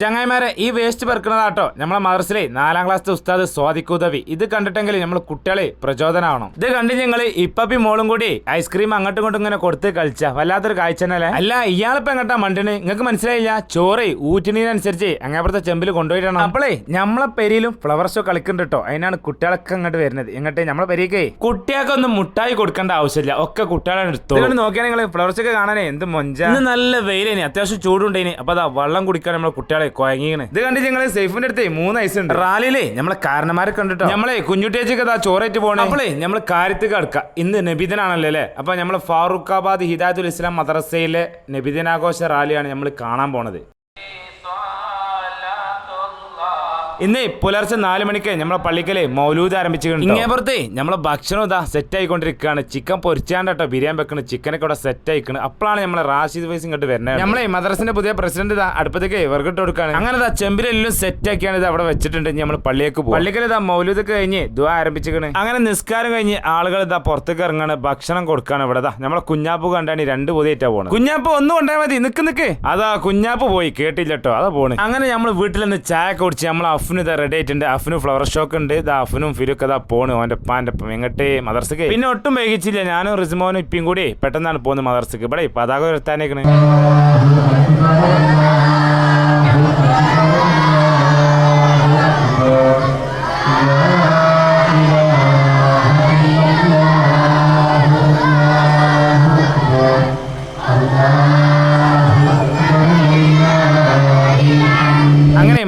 ചങ്ങായിമാരെ ഈ വേസ്റ്റ് പെറുക്കുന്നതാട്ടോ നമ്മളെ മദ്രസയിലെ 4ാം ക്ലാസ്സിലെ ഉസ്താദ് സ്വാദിക്കുദവി. ഇത് കണ്ടിട്ടെങ്കിൽ നമ്മൾ കുട്ടികളെ പ്രചോദനമാവണം. ഇത് കണ്ട് ഞങ്ങൾ ഇപ്പി മോളും കൂടി ഐസ്ക്രീം അങ്ങോട്ടും ഇങ്ങോട്ടും ഇങ്ങനെ കൊടുത്ത് കളിച്ച വല്ലാത്തൊരു കാഴ്ചനല്ലേ. അല്ല ഇയാളിപ്പോ എങ്ങട്ടാ മണ്ടിന് നിങ്ങൾക്ക് മനസ്സിലായില്ല. ചോറ് ഊറ്റിനനുസരിച്ച് അങ്ങാപ്പുറത്തെ ചെമ്പിൽ കൊണ്ടുപോയിട്ടാണ്. അപ്പോളേ നമ്മളെ പെരിയിലും ഫ്ലവർ ഷോ കളിക്കുന്നുണ്ട് കേട്ടോ. അതിനാണ് കുട്ടികളൊക്കെ അങ്ങോട്ട് വരുന്നത്. എങ്ങോട്ട് നമ്മളെ പെരിയൊക്കെ കുട്ടികൾക്ക് ഒന്നും മുട്ടായി കൊടുക്കേണ്ട ആവശ്യമില്ല. ഒക്കെ കുട്ടികളാണ് എടുത്തോ. നോക്കിയാൽ നിങ്ങൾ ഫ്ലവർ ഷോ ഒക്കെ കാണാനേ എന്ത് മൊഞ്ച. നല്ല വെയിലേനി, അത്യാവശ്യം ചൂടുണ്ടേനി. അപ്പൊ അതാ വെള്ളം കുടിക്കാൻ നമ്മളെ കുട്ടികളെ കൊയങ്ങിയാണ്. ഇത് കണ്ടിട്ട് ഞങ്ങള് സേഫിന്റെ അടുത്ത് 3 ഐസുണ്ട്. റാലിയിലെ നമ്മളെ കാരണന്മാരെ കണ്ടിട്ടോ. നമ്മളെ കുഞ്ഞുട്ടേച്ചൊക്കെ അതാ ചോറേറ്റ് പോകണേ. അപ്പോളേ നമ്മള് കാര്യത്തിൽ കടക്കാം. ഇന്ന് നബിദിനാണല്ലോ അല്ലേ. അപ്പൊ നമ്മള് ഫാറൂഖാബാദ് ഹിദായത്തുൽ ഇസ്ലാം മദ്രസയിലെ നബിദിനാഘോഷ റാലിയാണ് നമ്മൾ കാണാൻ പോണത്. ഇന്ന് പുലർച്ചെ 4 മണിക്ക് നമ്മളെ പള്ളിക്കല് മൗലൂദ് ആരംഭിച്ചിട്ടുണ്ട്. ഇങ്ങേപ്പുറത്ത് നമ്മളെ ഭക്ഷണം ഇതാ സെറ്റ് ആയിക്കൊണ്ടിരിക്കുകയാണ്. ചിക്കൻ പൊരിച്ചാണ്ടോ ബിരിയാണി വെക്കണം. ചിക്കനൊക്കെ ഇവിടെ സെറ്റ് ആയിക്കണം. അപ്പോഴാണ് നമ്മളെ റാഷിദ് വൈസ് ഇങ്ങോട്ട് വരുന്നത്. നമ്മളെ മദ്രസിന്റെ പുതിയ പ്രസിഡന്റ് ഇതാ അടുപ്പത്തേക്ക് വർക്കിട്ട് കൊടുക്കുകയാണ്. അങ്ങനെ ഇതാ ചെമ്പിലെല്ലാം സെറ്റ് ആക്കിയാണ് ഇത് അവിടെ വെച്ചിട്ടുണ്ട്. നമ്മൾ പള്ളിയേക്ക് പോകും. പള്ളിക്കൽ ഇതാ മൗലൂദൊക്കെ കഴിഞ്ഞ് ദുആ ആരംഭിച്ചിരിക്കണ്. അങ്ങനെ നിസ്കാരം കഴിഞ്ഞ് ആളുകൾ ഇതാ പുറത്തേക്ക് ഇറങ്ങാണ്. ഭക്ഷണം കൊടുക്കാണ്. ഇവിടെ നമ്മളെ കുഞ്ഞാപ്പ് കണ്ടാണ് 2 പൊതിയേറ്റാ പോകണം. കുഞ്ഞാപ്പ് ഒന്നും കൊണ്ടാൽ മതി. നിക്ക് അതാ കുഞ്ഞാപ്പ് പോയി കേട്ടില്ല കേട്ടോ. അതാ പോണ്. അങ്ങനെ നമ്മൾ വീട്ടിൽ നിന്ന് ചായ കുടിച്ച് നമ്മൾ അഫ്നു ഇതാ റെഡി ആയിട്ടുണ്ട്. അഫ്നു ഫ്ലവർ ഷോക്ക് ഉണ്ട്. ഇത് അഫ്നും ഫിരുക്ക് അതാ പോണ് ഓന്റെ പാന്റെ ഒപ്പം എങ്ങട്ടെ മദർസക്ക്. പിന്നെ ഒട്ടും വൈകിച്ചില്ല. ഞാനും റിസ്മോനും ഇപ്പം കൂടി പെട്ടെന്നാണ് പോകുന്നത് മദർസക്ക്. ഇവിടെ പതാക ഉയർത്താനേക്കണ്.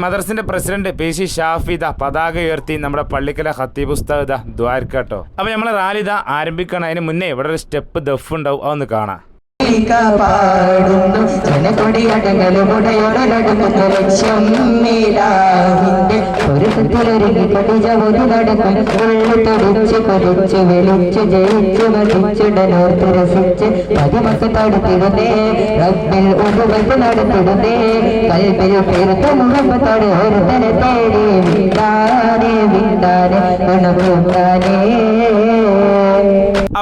മദർസിന്റെ പ്രസിഡന്റ് പേശി ഷാഫിദ പതാക ഉയർത്തി നമ്മുടെ പള്ളിക്കല ഖത്തീബ് ഉസ്താദ് ദ്വാരക്കാട്ടോ. അപ്പൊ നമ്മളെ റാലി ഇതാ ആരംഭിക്കണം. അതിന് മുന്നേ ഇവിടെ ഒരു സ്റ്റെപ്പ് ദഫ് ഉണ്ടാവും. അതൊന്ന് കാണാം.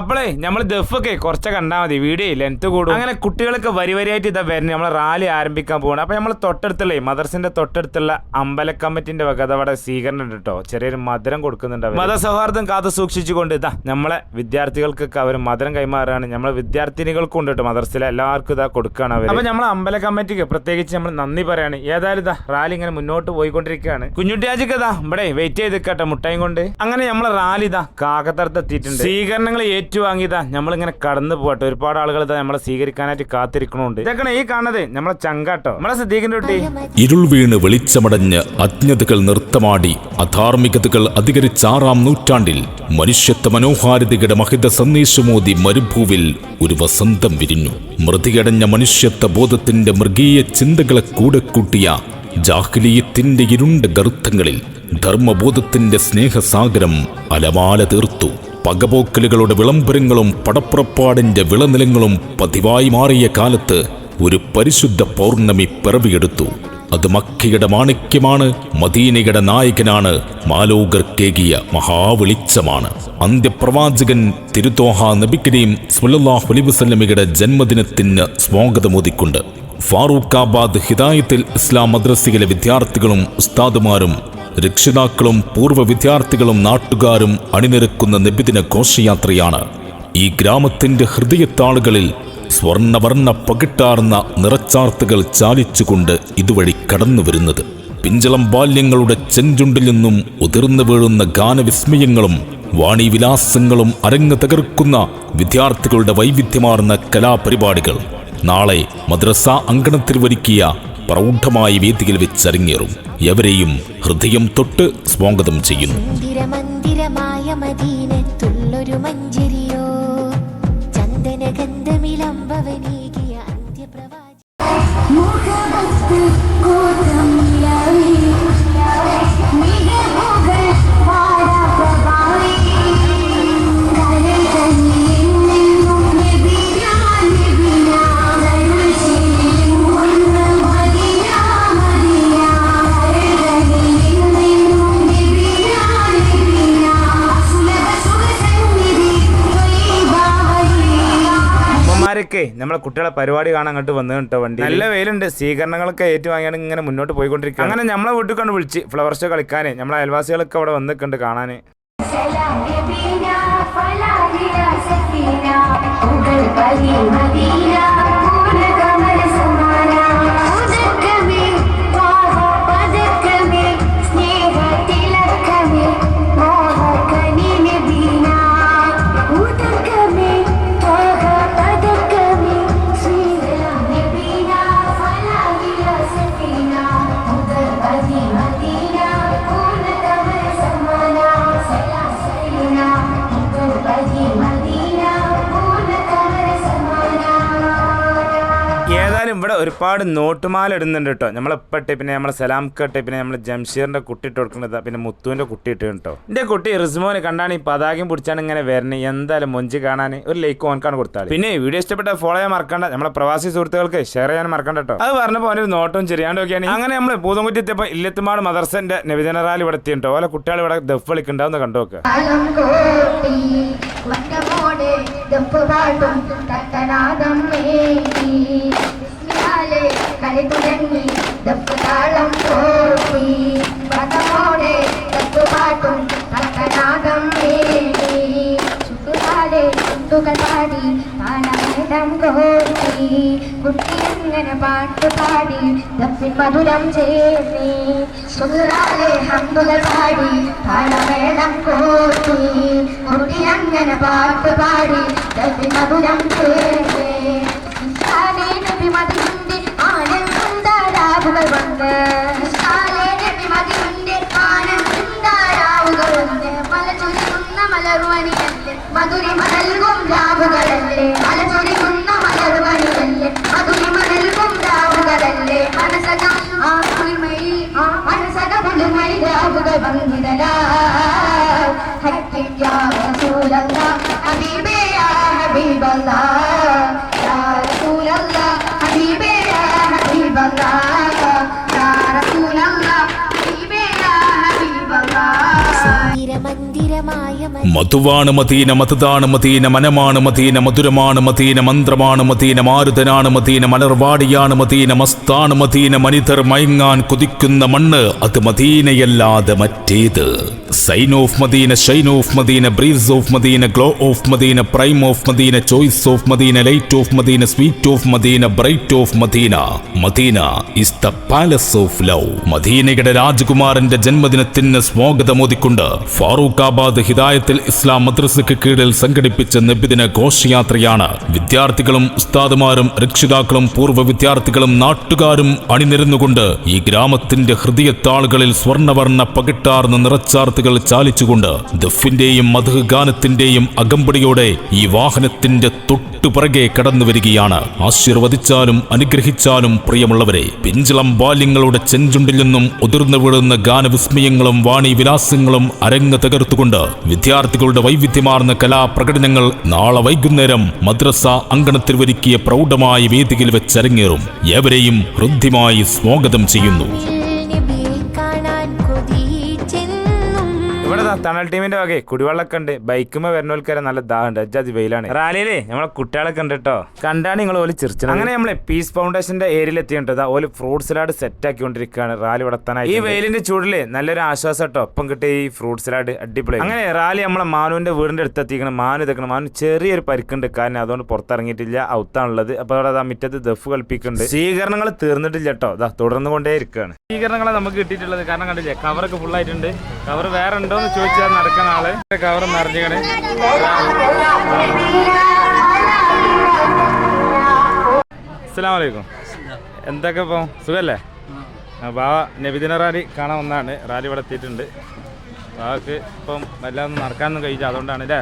അപ്പോളേ നമ്മൾ ദഫൊക്കെ കുറച്ച് കണ്ടാൽ മതി. വീഡിയോ ലെങ്ത് കൂടും. അങ്ങനെ കുട്ടികളൊക്കെ വരിവരിയായിട്ട് ഇതാ വരുന്നത്. നമ്മളെ റാലി ആരംഭിക്കാൻ പോകണം. അപ്പൊ നമ്മൾ തൊട്ടടുത്തുള്ള മദർസിന്റെ തൊട്ടടുത്തുള്ള അമ്പല കമ്മിറ്റിന്റെ വക അവിടെ സ്വീകരണം ഉണ്ട് കേട്ടോ. ചെറിയൊരു മധുരം കൊടുക്കുന്നുണ്ട്. മതസൗഹാർദ്ദം കാത്തു സൂക്ഷിച്ചുകൊണ്ട് ഇതാ നമ്മളെ വിദ്യാർത്ഥികൾക്കൊക്കെ അവർ മധുരം കൈമാറാണ്. നമ്മളെ വിദ്യാർത്ഥിനികൾക്കും ഉണ്ട് കേട്ടോ. മദർസിലെ എല്ലാവർക്കും ഇതാ കൊടുക്കുകയാണ് അവർ. അപ്പൊ നമ്മളെ അമ്പല കമ്മിറ്റിക്ക് പ്രത്യേകിച്ച് നമ്മൾ നന്ദി പറയാണ്. ഏതായാലും ഇതാ റാലി ഇങ്ങനെ മുന്നോട്ട് പോയിക്കൊണ്ടിരിക്കുകയാണ്. കുഞ്ഞുട്ടിയാജിക്ക് ഇതാ ഇവിടെ വെയിറ്റ് ചെയ്ത് കേട്ടോ മുട്ടായും കൊണ്ട്. അങ്ങനെ നമ്മളെ റാലി ഇതാ കാക്കത്തടത്ത് എത്തിയിട്ടുണ്ട്. സ്വീകരണങ്ങൾ ഏറ്റുവാങ്ങിയതാ നമ്മളിങ്ങനെ കടന്നു പോകട്ടെ. ഒരുപാട് ആളുകൾ ഇതാ നമ്മളെ സ്വീകരിക്കാനായിട്ട് കാത്തിരിക്കണുണ്ട്. ഇതൊക്കെ ഈ കാണുന്നത് നമ്മളെ ചങ്കാട്ടോ. നമ്മളെ സിദ്ദീഖിന്റെ കുട്ടി. ഇരുൾ വീണ് വെളിച്ചമടഞ്ഞ് അജ്ഞതകൾ നൃത്തമാടി അധാർമികതകൾ അധികരിച്ച 6ാം നൂറ്റാണ്ടിൽ മനുഷ്യത്വ മനോഹാരിതയുടെ മഹിത സന്ദേശമോദി മരുഭൂവിൽ ഒരു വസന്തം വിരിഞ്ഞു. മൃതിയടഞ്ഞ മനുഷ്യത്വ ബോധത്തിന്റെ മൃഗീയ ചിന്തകളെ കൂടെ കൂട്ടിയ ജാഹിലിയത്തിന്റെ ഇരുണ്ട ഗർത്തങ്ങളിൽ ധർമ്മബോധത്തിന്റെ സ്നേഹസാഗരം അലമാല തീർത്തു. പകപോക്കലുകളുടെ വിളംബരങ്ങളും പടപ്പുറപ്പാടിന്റെ വിളനിലങ്ങളും പതിവായി മാറിയ കാലത്ത് ഒരു പരിശുദ്ധ പൗർണമി പിറവിയെടുത്തു. അത് മക്കയുടെ മാണിക്യമാണ്, മദീനയുടെ നായകനാണ്, മാലോകർക്കേകിയ മഹാവെളിച്ചമാണ്. അന്ത്യപ്രവാചകൻ തിരുത്തോഹ നബി കരീം സ്വല്ലല്ലാഹു അലൈഹി വസല്ലമയുടെ ജന്മദിനത്തിന് സ്വാഗതമോദിക്കൊണ്ട് ഫാറൂഖാബാദ് ഹിദായത്തുൽ ഇസ്ലാം മദ്രസയിലെ വിദ്യാർത്ഥികളും ഉസ്താദുമാരും രക്ഷിതാക്കളും പൂർവ്വ വിദ്യാർത്ഥികളും നാട്ടുകാരും അണിനിരക്കുന്ന നബിദിന ഘോഷയാത്രയാണ് ഈ ഗ്രാമത്തിന്റെ ഹൃദയത്താളുകളിൽ സ്വർണ്ണവർണ്ണ പകിട്ടാർന്ന നിറച്ചാർത്തുകൾ ചാലിച്ചുകൊണ്ട് ഇതുവഴി കടന്നു വരുന്നത്. പിഞ്ചളം ബാല്യങ്ങളുടെ ചെഞ്ചുണ്ടിൽ നിന്നും ഉതിർന്നു വീഴുന്ന ഗാനവിസ്മയങ്ങളും വാണിവിലാസങ്ങളും അരങ്ങ് തകർക്കുന്ന വിദ്യാർത്ഥികളുടെ വൈവിധ്യമാർന്ന കലാപരിപാടികൾ നാളെ മദ്രസ അങ്കണത്തിൽ ഒരുക്കിയ പ്രൗഢമായ വേദിയിൽ വെച്ചരങ്ങേറും. എവരെയും ഹൃദയം തൊട്ട് സ്വാഗതം ചെയ്യുന്നു. മന്ദിരമായ മദീനത്തുള്ളൊരു മഞ്ചരിയോ ചന്ദനഗന്ധമിലംബവനീകിയ അന്ത്യപ്രവാചകൻ. ഇതിനിടയ്ക്ക് നമ്മളെ കുട്ടികളെ പരിപാടി കാണാൻ അങ്ങോട്ട് വന്നു കേട്ടോ. വണ്ടി നല്ല വെയിലുണ്ട്, സ്വീകരണങ്ങളൊക്കെ ഏറ്റുവാങ്ങിയാണ് ഇങ്ങനെ മുന്നോട്ട് പോയിക്കൊണ്ടിരിക്കുക. അങ്ങനെ നമ്മളെ വീട്ടിൽ കൊണ്ട് വിളിച്ച് ഫ്ലവർ ഷോ കളിക്കാനേ നമ്മളെ അയൽവാസികളൊക്കെ അവിടെ വന്നിട്ടുണ്ട് കാണാൻ. ഇവിടെ ഒരുപാട് നോട്ടുമാല ഇടുന്നുണ്ട് കേട്ടോ. നമ്മളിപ്പട്ടെ പിന്നെ നമ്മളെ സലാംക്കട്ടെ പിന്നെ നമ്മളെ ജംഷീറിന്റെ കുട്ടി ഇട്ട് കൊടുക്കുന്നത്, പിന്നെ മുത്തുവിന്റെ കുട്ടി ഇട്ട് കേട്ടോ. എന്റെ കുട്ടി റിസ്മോന് കണ്ടാണ് ഈ പതാകം പിടിച്ചാണ് ഇങ്ങനെ വരുന്നത്. എന്തായാലും മൊഞ്ചി കാണാൻ ഒരു ലൈക്ക് ഓൻക്കാണ് കൊടുത്താൽ. പിന്നെ വീഡിയോ ഇഷ്ടപ്പെട്ട ഫോളോ ചെയ്യാൻ മറക്കണ്ട, നമ്മളെ പ്രവാസി സുഹൃത്തുക്കൾക്ക് ഷെയർ ചെയ്യാൻ മറക്കണ്ട കേട്ടോ. അത് പറഞ്ഞപ്പോൾ അവനൊരു നോട്ടും ചെറിയാണ്ടൊക്കെയാണ്. അങ്ങനെ നമ്മൾ പൂതംകുറ്റി എത്തിയപ്പോൾ ഇല്ലത്തുമാട് മദർസന്റെ നബിദിന റാലി ഇവിടെ എത്തിയിട്ടോ. ഓലെ കുട്ടികൾ ഇവിടെ ദഫ് കളിക്കുണ്ടാവുന്ന കണ്ടു നോക്കുക. കളി തുടങ്ങി ദപ്പ് താളം പോയി പദമോടെ ദപ്പ് പാട്ടും തക്കനാദം വേണ്ടി ചുറ്റുകാലെ കുട്ടുകൾ പാടി താളമേടം കോരി കുട്ടി അങ്ങനെ പാട്ട് പാടി ദപ്പിൻ മധുരം ചേർന്നി ചുറ്റുകാലെ ഹംദുകൾ പാടി താളമേടം കോരി കുട്ടി അങ്ങനെ പാട്ട് പാടി ദപ്പിൻ മധുരം ചേർന്നി നബി മതിയുണ്ട് ആനന്ദാരാവുകൾ വന്ന് നബി മതിയുണ്ട് ആനന്ദാരാവുകൾ വന്ന് മല ചൊരിക്കുന്ന മലർവനിയല്ലേ മധുരിമ നൽകും രാവുകളല്ലേ മല ചൊരിക്കുന്ന മലർവനിയല്ലേ മധുരിമ നൽകും രാവുകളല്ലേ മനസക ആ കുളിമയിൽ മനസക കുളിമയിൽ രാവുകൾ വന്നിടലാ ഹക്കിൻ യാ റസൂലല്ലാഹ് ഹബീബേ യാ ഹബീബല്ലാഹ് യാ റസൂലല്ലാഹ് ഹബീബേ യാ ഹബീബല്ലാഹ് യാ റസൂലല്ലാഹ് ഹബീബേ യാ ഹബീബല്ലാഹ്. മധുവാണ് മദീന, മതതാണ് മദീന, മനമാണ് മദീന, മധുരമാണ് മദീന, മന്ത്രമാണ് മദീന, മാരുതനാണ് മദീന, മലർവാടിയാണ് മദീന, മസ്താണ് മദീന, മനിതർ മയങ്ങാൻ കൊതിക്കുന്ന മണ്ണ് അത് മദീനയല്ലാതെ മറ്റേത്. Sign of Medina, shine of Medina, breeze of Medina, glow of Medina, prime of Medina, choice of Medina, light of Medina, sweet of Medina, bright of Medina. Medina is the palace of love. മദീനയുടെ രാജകുമാരന്റെ ജന്മദിനത്തിന് സ്വാഗതമോദിക്കൊണ്ട് ഫാറൂഖാബാദ് ഹിദായത്തിൽ ഇസ്ലാം മദ്രസയ്ക്ക് കീഴിൽ സംഘടിപ്പിച്ച നബിദിന ഘോഷയാത്രയാണ് വിദ്യാർത്ഥികളും ഉസ്താദുമാരും രക്ഷിതാക്കളും പൂർവ്വ വിദ്യാർത്ഥികളും നാട്ടുകാരും അണിനിരന്നുകൊണ്ട് ഈ ഗ്രാമത്തിന്റെ ഹൃദയത്താളുകളിൽ സ്വർണ്ണവർണ്ണ പകിട്ടാർന്ന നിറച്ചാർത്തുകൾ ചാലിച്ചുകൊണ്ട് ദഫിന്റെയും മദ്ഹ് ഗാനത്തിന്റെയും അകമ്പടിയോടെ ഈ വാഹനത്തിന്റെ തൊട്ടുപിറകെ കടന്നു വരികയാണ്. ആശീർവദിച്ചാലും അനുഗ്രഹിച്ചാലും പ്രിയമുള്ളവരെ, പിഞ്ചിളം ബാല്യങ്ങളുടെ ചെഞ്ചുണ്ടിൽ നിന്നും ഉതിർന്നു വീഴുന്ന ഗാനവിസ്മയങ്ങളും വാണിവിലാസങ്ങളും അരങ്ങ് തകർത്തുകൊണ്ട് വിദ്യാർത്ഥികളുടെ വൈവിധ്യമാർന്ന കലാപ്രകടനങ്ങൾ നാളെ വൈകുന്നേരം മദ്രസ അങ്കണത്തിൽ ഒരുക്കിയ പ്രൗഢമായ വേദിയിൽ വെച്ചരങ്ങേറും. ഏവരെയും ഹൃദ്യമായി സ്വാഗതം ചെയ്യുന്നു. ഇവിടെ തണൽ ടീമിന്റെ വകെ കുടിവെള്ളമൊക്കെ ഉണ്ട്. ബൈക്കുമ്പോ വരുന്നവൽക്കാരെ നല്ല ദാഹുണ്ട്. അജാതി വെയിലാണ്. റാലിയിലേ നമ്മളെ കുട്ടികളൊക്കെ ഉണ്ട് കേട്ടോ. കണ്ടാണ് നിങ്ങൾ ഓല് ചിരിച്ചത്. അങ്ങനെ നമ്മളെ പീസ് ഫൗണ്ടേഷന്റെ ഏരിയയിൽ എത്തിയിട്ടത് ഓല് ഫ്രൂട്ട് സലാഡ് സെറ്റ് ആക്കിക്കൊണ്ടിരിക്കുകയാണ് റാലി നടത്താനായി. ഈ വെയിലിന്റെ ചൂടില് നല്ലൊരു ആശ്വാസം കേട്ടോ. ഒപ്പം കിട്ടിയ ഈ ഫ്രൂട്ട് സലാഡ് അടിപൊളി. അങ്ങനെ റാലി നമ്മളെ മാനുവിന്റെ വീടിന്റെ അടുത്ത് എത്തിക്കണം. മാനു ഇതെക്കണം. മാനു ചെറിയൊരു പരിക്കുണ്ട്, കാരണം അതുകൊണ്ട് പുറത്തിറങ്ങിയിട്ടില്ല, ഔത്താണുള്ളത്. അപ്പൊ അവിടെ മുറ്റത്ത് ദഫ് കളിപ്പിക്കുന്നുണ്ട്. സ്വീകരണങ്ങൾ തീർന്നിട്ടില്ല കേട്ടോ. അതാ തുടർന്നു കൊണ്ടേ ഇരിക്കുകയാണ്. സ്വീകരണങ്ങളെ നമുക്ക് കിട്ടിയിട്ടുള്ളത് കാരണം കണ്ടില്ലേ, കവറൊക്കെ ഫുൾ ആയിട്ടുണ്ട്. കവർ വേറെ ഉണ്ടോ എന്ന് ചോദിച്ചാൽ നടക്കുന്ന ആള് കവർ നിറഞ്ഞാണ്. അസ്സലാമു അലൈക്കും. എന്തൊക്കെ ഇപ്പം സുഖല്ലേ? ബാവ നബിദിന റാലി കാണാൻ ഒന്നാണ്. റാലി ഇവിടെ എത്തിയിട്ടുണ്ട്. ബാവക്ക് ഇപ്പം വല്ലാതെ നടക്കാനൊന്നും കഴിയില്ല, അതുകൊണ്ടാണ് അല്ലേ.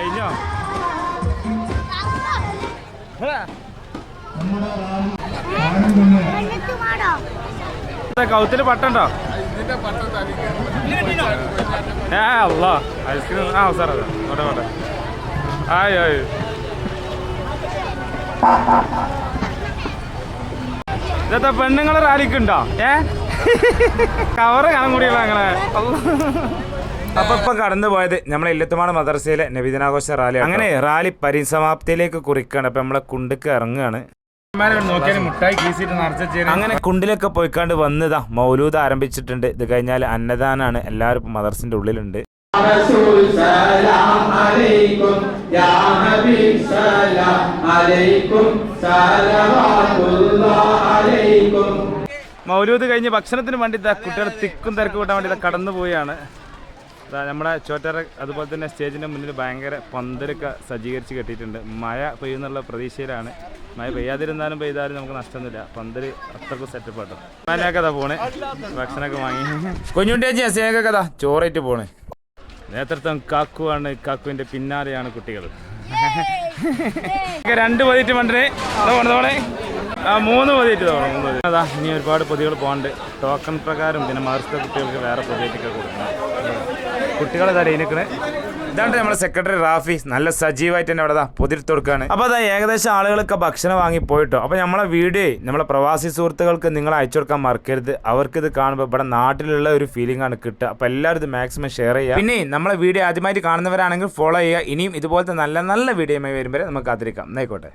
കഴിഞ്ഞോ കൗത്തിന് പട്ടുണ്ടോ അല്ലോ ഐസ്ക്രീം സാർ അതെ ഓട്ടെ ഓട്ടെ ആയി ആയി ഇതത്തെ പെണ്ണുങ്ങളെ റാലിക്കുണ്ടോ കവറ് കാണാൻ കൂടിയുള്ള ഞങ്ങളെ അപ്പൊ ഇപ്പൊ കടന്നു പോയത് നമ്മളെ ഇല്ലത്തുമാട് മദ്രസയിലെ നബിദിനാഘോഷ റാലി. അങ്ങനെ റാലി പരിസമാപ്തിയിലേക്ക് കുറിക്കാണ്. അപ്പൊ നമ്മളെ കുണ്ടിക്ക് ഇറങ്ങുകയാണ്. അങ്ങനെ കുണ്ടിലൊക്കെ പോയിക്കാണ്ട് വന്നതാ മൗലൂദ് ആരംഭിച്ചിട്ടുണ്ട്. ഇത് കഴിഞ്ഞാൽ അന്നദാനാണ്. എല്ലാവരും ഇപ്പൊ മദർസിന്റെ ഉള്ളിലുണ്ട്. മൗലൂദ് കഴിഞ്ഞ് ഭക്ഷണത്തിന് വേണ്ടി കുട്ടികൾ തിക്കും തിരക്ക് കൂട്ടാൻ വേണ്ടി കടന്നു പോവുകയാണ്. നമ്മുടെ ചോറ്ററ അതുപോലെ തന്നെ സ്റ്റേജിൻ്റെ മുന്നിൽ ഭയങ്കര പന്തലൊക്കെ സജ്ജീകരിച്ച് കെട്ടിയിട്ടുണ്ട്. മഴ പെയ്യുന്നുള്ള പ്രതീക്ഷയിലാണ്. മഴ പെയ്യാതിരുന്നാലും പെയ്താലും നമുക്ക് നഷ്ടമൊന്നുമില്ല. പന്തൽ അത്രക്കും സെറ്റപ്പ് ആട്ടോ. ഞാനൊക്കെ അതാ പോണേ, ഭക്ഷണമൊക്കെ വാങ്ങി. കുഞ്ഞുണ്ടിയാച്ചി അസേനൊക്കെ കഥാ ചോറായിട്ട് പോണേ. നേതൃത്വം കാക്കുവാണ്. കാക്കുവിൻ്റെ പിന്നാലെയാണ് കുട്ടികൾ. 2 പതിറ്റ് മണ്ടേ തോണേ 3 പതിറ്റ് തോന്നും. അതാ ഇനി ഒരുപാട് പൊതികൾ പോകാണ്ട്. ടോക്കൺ പ്രകാരം പിന്നെ മദർസ കുട്ടികൾക്ക് വേറെ പൊതിയൊക്കെ കൊടുക്കണം. കുട്ടികളെ തടയിനിക്കണേ. ഇതാണ് നമ്മുടെ സെക്രട്ടറി റാഫി. നല്ല സജീവമായിട്ട് തന്നെ അവിടെ പൊതിർത്ത് കൊടുക്കുകയാണ്. അപ്പോൾ അതാ ഏകദേശം ആളുകളൊക്കെ ഭക്ഷണം വാങ്ങി പോയിട്ടോ. അപ്പോൾ നമ്മളെ വീഡിയോ നമ്മളെ പ്രവാസി സുഹൃത്തുക്കൾക്ക് നിങ്ങൾ അയച്ചു കൊടുക്കാൻ മറക്കരുത്. അവർക്കിത് കാണുമ്പോൾ ഇവിടെ നാട്ടിലുള്ള ഒരു ഫീലിംഗ് ആണ് കിട്ടുക. അപ്പോൾ എല്ലാവരും ഇത് മാക്സിമം ഷെയർ ചെയ്യുക. പിന്നെ നമ്മളെ വീഡിയോ ആദ്യമായിട്ട് കാണുന്നവരാണെങ്കിൽ ഫോളോ ചെയ്യുക. ഇനിയും ഇതുപോലത്തെ നല്ല നല്ല വീഡിയോയുമായി വരുമ്പോൾ നമുക്ക് കാത്തിരിക്കാം. എന്നായിക്കോട്ടെ.